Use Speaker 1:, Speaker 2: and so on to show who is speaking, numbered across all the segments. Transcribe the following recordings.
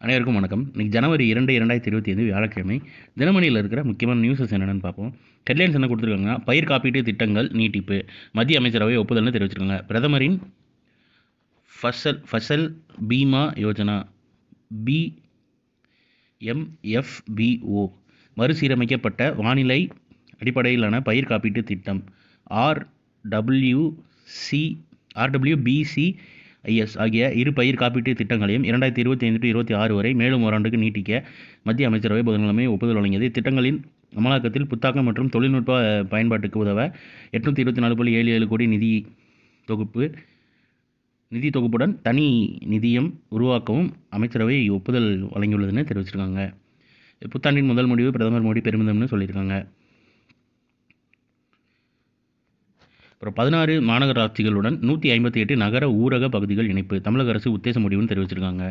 Speaker 1: அனைவருக்கும் வணக்கம். இன்னைக்கு ஜனவரி 2, 2025 வியாழக்கிழமை. தினமணியில் இருக்கிற முக்கியமான நியூஸஸ் என்னென்னு பார்ப்போம். ஹெட்லைன்ஸ் என்ன கொடுத்துருக்காங்கன்னா, பயிர் காப்பீட்டு திட்டங்கள் நீட்டிப்பு, மத்திய அமைச்சரவை ஒப்புதல்னு தெரிவிச்சிருக்காங்க. பிரதமரின் ஃபசல் பீமா யோஜனா BMFBO மறுசீரமைக்கப்பட்ட வானிலை அடிப்படையிலான பயிர் காப்பீட்டு திட்டம் RWBCIS ஆகிய இரு பயிர் காப்பீட்டு திட்டங்களையும் 2025-26 வரை மேலும் ஓராண்டுக்கு நீட்டிக்க மத்திய அமைச்சரவை புதன்கிழமை ஒப்புதல் வழங்கியது. இத்திட்டங்களின் அமலாக்கத்தில் புத்தாக்கம் மற்றும் தொழில்நுட்ப பயன்பாட்டுக்கு உதவ 824.77 கோடி நிதி தொகுப்புடன் தனி நிதியம் உருவாக்கவும் அமைச்சரவை ஒப்புதல் வழங்கியுள்ளதுன்னு தெரிவிச்சிருக்காங்க. புத்தாண்டின் முதல் முடிவு பிரதமர் மோடி பெருமிதம்னு சொல்லியிருக்காங்க. அப்புறம் 16 மாநகராட்சிகளுடன் 158 நகர ஊரக பகுதிகள் இணைப்பு தமிழக அரசு உத்தேச முடிவுன்னு தெரிவிச்சிருக்காங்க.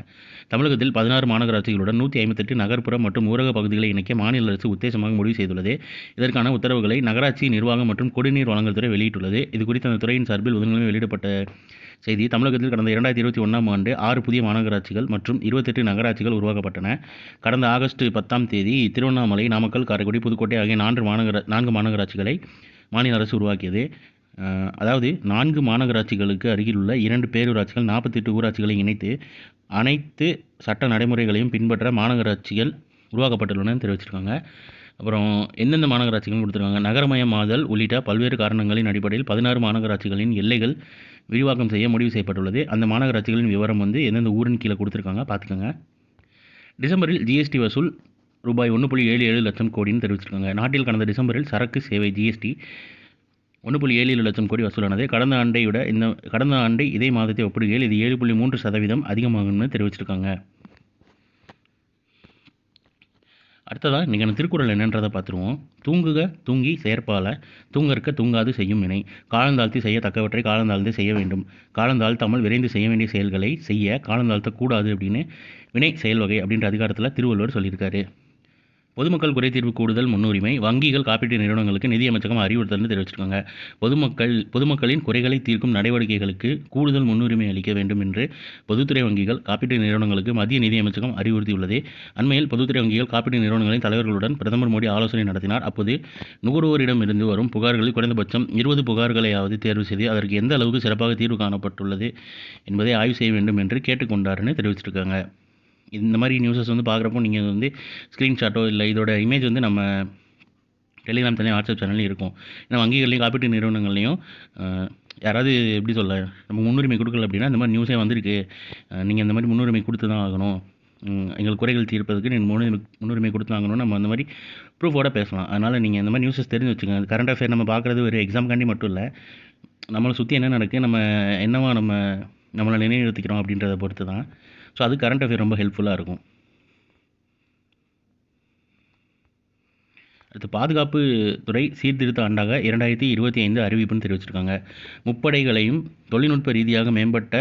Speaker 1: தமிழகத்தில் 16 மாநகராட்சிகளுடன் 158 நகர்ப்புற மற்றும் ஊரக பகுதிகளை இணைக்க மாநில அரசு உத்தேசமாக முடிவு செய்துள்ளது. இதற்கான உத்தரவுகளை நகராட்சி நிர்வாகம் மற்றும் குடிநீர் வழங்கல் துறை வெளியிட்டுள்ளது. இது குறித்து அந்த துறையின் சார்பில் புதன்கிழமை வெளியிடப்பட்ட செய்தி. தமிழகத்தில் கடந்த 2021ஆம் ஆண்டு 6 புதிய மாநகராட்சிகள் மற்றும் 28 நகராட்சிகள் உருவாக்கப்பட்டன. கடந்த ஆகஸ்ட் 10ஆம் தேதி திருவண்ணாமலை, நாமக்கல், காரைக்குடி, புதுக்கோட்டை ஆகிய 4 மாநகராட்சிகளை மாநில அரசு உருவாக்கியது. அதாவது 4 மாநகராட்சிகளுக்கு அருகில் உள்ள 2 பேரூராட்சிகள் 48 ஊராட்சிகளை இணைத்து அனைத்து சட்ட நடைமுறைகளையும் பின்பற்ற மாநகராட்சிகள் உருவாக்கப்பட்டுள்ளன தெரிவிச்சிருக்காங்க. அப்புறம் எந்தெந்த மாநகராட்சிகள் கொடுத்துருக்காங்க, நகரமயமாதல் உள்ளிட்ட பல்வேறு காரணங்களின் அடிப்படையில் 16 மாநகராட்சிகளின் எல்லைகள் விரிவாக்கம் செய்ய முடிவு செய்யப்பட்டுள்ளது. அந்த மாநகராட்சிகளின் விவரம் எந்தெந்த ஊரின் கீழே கொடுத்துருக்காங்க பார்த்துக்கோங்க. டிசம்பரில் ஜிஎஸ்டி வசூல் ரூபாய் 1.77 லட்சம் கோடின்னு தெரிவிச்சிருக்காங்க. நாட்டில் கடந்த டிசம்பரில் சரக்கு சேவை ஜிஎஸ்டி 1.77 லட்சம் கோடி வசூலானது. கடந்த ஆண்டை இதே மாதத்தை ஒப்பிடுகையில் இது 7.3% அதிகமாகும்னு தெரிவிச்சிருக்காங்க. அடுத்ததாக இன்றைக்கான திருக்குறள் என்னன்றதை பார்த்துருவோம். தூங்குக தூங்கி செயற்பால தூங்கற்க தூங்காது செய்யும் வினை காலந்தாழ்த்தி செய்ய தக்கவற்றை காலந்தாழ்ந்து செய்ய வேண்டும். காலந்தாழ்த்தாமல் விரைந்து செய்ய வேண்டிய செயல்களை செய்ய காலந்தாழ்த்தக்கூடாது அப்படின்னு வினை செயல் வகை அப்படின்ற அதிகாரத்தில் திருவள்ளுவர் சொல்லியிருக்காரு. பொதுமக்கள் குறைதீர்வு கூடுதல் முன்னுரிமை வங்கிகள் காப்பீட்டு நிறுவனங்களுக்கு நிதியமைச்சகம் அறிவுறுத்தல்னு தெரிவிச்சிருக்காங்க. பொதுமக்களின் குறைகளை தீர்க்கும் நடவடிக்கைகளுக்கு கூடுதல் முன்னுரிமை அளிக்க வேண்டும் என்று பொதுத்துறை வங்கிகள் காப்பீட்டு நிறுவனங்களுக்கு மத்திய நிதியமைச்சகம் அறிவுறுத்தியுள்ளது. அண்மையில் பொதுத்துறை வங்கிகள் காப்பீட்டு நிறுவனங்களின் தலைவர்களுடன் பிரதமர் மோடி ஆலோசனை நடத்தினார். அப்போது நுகர்வோரிடமிருந்து வரும் புகார்களில் குறைந்தபட்சம் 20 புகார்களையாவது தேர்வு செய்து அதற்கு எந்த அளவுக்கு சிறப்பாக தீர்வு காணப்பட்டுள்ளது என்பதை ஆய்வு செய்ய வேண்டும் என்று கேட்டுக்கொண்டார்னு தெரிவிச்சிருக்காங்க. இந்த மாதிரி நியூஸஸ் பார்க்குறப்போ நீங்கள் ஸ்க்ரீன்ஷாட்டோ இல்லை இதோட இமேஜ் நம்ம டெலிகிராம் தனியாக வாட்ஸ்அப் சேனல்லையும் இருக்கும். ஏன்னா வங்கிகள்லையும் காப்பீட்டு நிறுவனங்கள்லையும் யாராவது எப்படி சொல்ல நம்ம முன்னுரிமை கொடுக்கல அப்படின்னா இந்த மாதிரி நியூஸே வந்திருக்கு, நீங்கள் இந்த மாதிரி முன்னுரிமை கொடுத்து தான் ஆகணும், எங்கள் குறைகள் தீர்ப்பதற்கு நீங்கள் முன்னுரிமை கொடுத்து ஆகணும், நம்ம அந்த மாதிரி ப்ரூஃபோட பேசலாம். அதனால் நீங்கள் இந்த மாதிரி நியூஸஸ் தெரிஞ்சு வச்சுக்கோங்க. கரண்ட் அஃபேர் நம்ம பார்க்குறது ஒரு எக்ஸாம்காண்டி மட்டும் இல்லை, நம்மளை சுற்றி என்ன நடக்குது, நம்மளை நிலைநிறுத்திக்கிறோம் அப்படின்றத பொறுத்து தான். ஸோ அது கரண்ட் அஃபேர் ரொம்ப ஹெல்ப்ஃபுல்லாக இருக்கும். அடுத்து பாதுகாப்பு துறை சீர்திருத்த ஆண்டாக 2025 அறிவிப்புன்னு தெரிவிச்சிருக்காங்க. முப்படைகளையும் தொழில்நுட்ப ரீதியாக மேம்பட்ட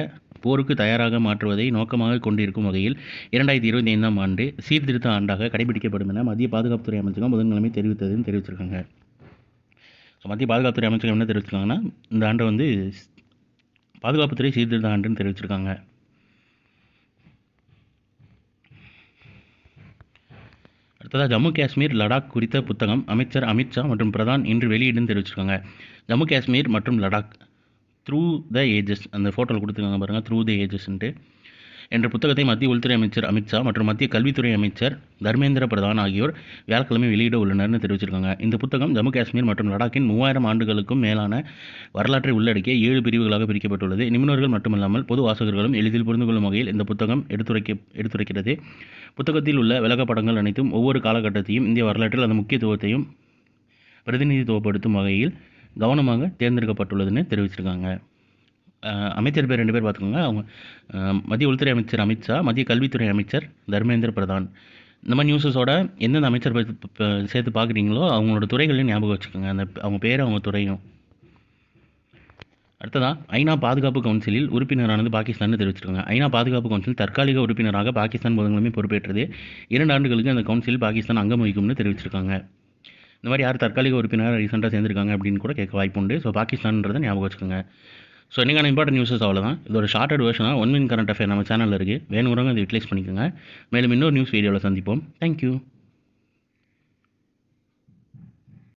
Speaker 1: போருக்கு தயாராக மாற்றுவதை நோக்கமாக கொண்டிருக்கும் வகையில் 2025ஆம் ஆண்டு சீர்திருத்த ஆண்டாக கடைபிடிக்கப்படும் என மத்திய பாதுகாப்புத்துறை அமைச்சகம் புதன்கிழமை தெரிவித்ததுன்னு தெரிவிச்சிருக்காங்க. ஸோ மத்திய பாதுகாப்புத்துறை அமைச்சகம் என்ன தெரிவிச்சிருக்காங்கன்னா, இந்த ஆண்டை பாதுகாப்புத்துறை சீர்திருத்த ஆண்டுன்னு தெரிவிச்சிருக்காங்க. அடுத்ததாக ஜம்மு காஷ்மீர் லடாக் குறித்த புத்தகம் அமைச்சர் அமித்ஷா மற்றும் பிரதான் இன்று வெளியிடுன்னு தெரிவிச்சிருக்காங்க. ஜம்மு காஷ்மீர் மற்றும் லடாக் த்ரூ த ஏஜஸ் அந்த ஃபோட்டோவில் கொடுத்துருக்காங்க பாருங்கள், த்ரூ த ஏஜஸ்ன்ட்டு என்ற புத்தகத்தை மத்திய உள்துறை அமைச்சர் அமித்ஷா மற்றும் மத்திய கல்வித்துறை அமைச்சர் தர்மேந்திர பிரதான் ஆகியோர் வியாழக்கிழமை வெளியிட உள்ளனர்னு தெரிவிச்சிருக்காங்க. இந்த புத்தகம் ஜம்மு காஷ்மீர் மற்றும் லடாக்கின் 3000 ஆண்டுகளுக்கும் மேலான வரலாற்றை உள்ளடக்கிய 7 பிரிவுகளாக பிரிக்கப்பட்டுள்ளது. நிபுணர்கள் மட்டுமல்லாமல் பொது வாசகர்களும் எளிதில் புரிந்து கொள்ளும் வகையில் இந்த புத்தகம் எடுத்துரைக்கிறது. புத்தகத்தில் உள்ள விளக்கப்படங்கள் அனைத்தும் ஒவ்வொரு காலகட்டத்தையும் இந்திய வரலாற்றில் அந்த முக்கியத்துவத்தையும் பிரதிநிதித்துவப்படுத்தும் வகையில் கவனமாக தேர்ந்தெடுக்கப்பட்டுள்ளதுன்னு தெரிவிச்சிருக்காங்க. அமைச்சர் பேர் 2 பேர் பார்த்துக்கோங்க. அவங்க மத்திய உள்துறை அமைச்சர் அமித்ஷா, மத்திய கல்வித்துறை அமைச்சர் தர்மேந்திர பிரதான். இந்த மாதிரி நியூஸஸோட எந்தெந்த அமைச்சர் சேர்த்து பார்க்குறீங்களோ அவங்களோட துறைகளையும் ஞாபகம் வச்சுக்கோங்க, அவங்க பேர் அவங்க துறையும். அடுத்ததாக ஐநா பாதுகாப்பு கவுன்சிலில் உறுப்பினரானது பாகிஸ்தான் தெரிவிச்சிருக்காங்க. ஐநா பாதுகாப்பு கவுன்சில் தற்காலிக உறுப்பினராக பாகிஸ்தான் புதன்கிழமை பொறுப்பேற்றது. 2 ஆண்டுகளுக்கு அந்த கவுன்சிலில் பாகிஸ்தான் அங்கம் வகிக்கும்னு தெரிவிச்சிருக்காங்க. இந்த மாதிரி யார் தற்காலிக உறுப்பினராக ரீசெண்டாக சேர்ந்திருக்காங்க அப்படின்னு கூட கேட்க வாய்ப்பு உண்டு. ஸோ பாகிஸ்தான்றதை ஞாபகம் வச்சுக்கோங்க. ஸோ இன்றைக்கான இம்பார்ட்டன்ட் நியூஸஸ் அவ்வளோதான். இதோட ஷார்ட்டட் வெர்ஷனாக 1 மினிட் கரண்ட் அஃபேர் நம்ம சேனலில் இருக்குது. வேணுங்கிறவங்க அதை யூட்டிலைஸ் பண்ணிக்கோங்க. மேலும் இன்னொரு நியூஸ் வீடியோவில் சந்திப்போம். தேங்க்யூ.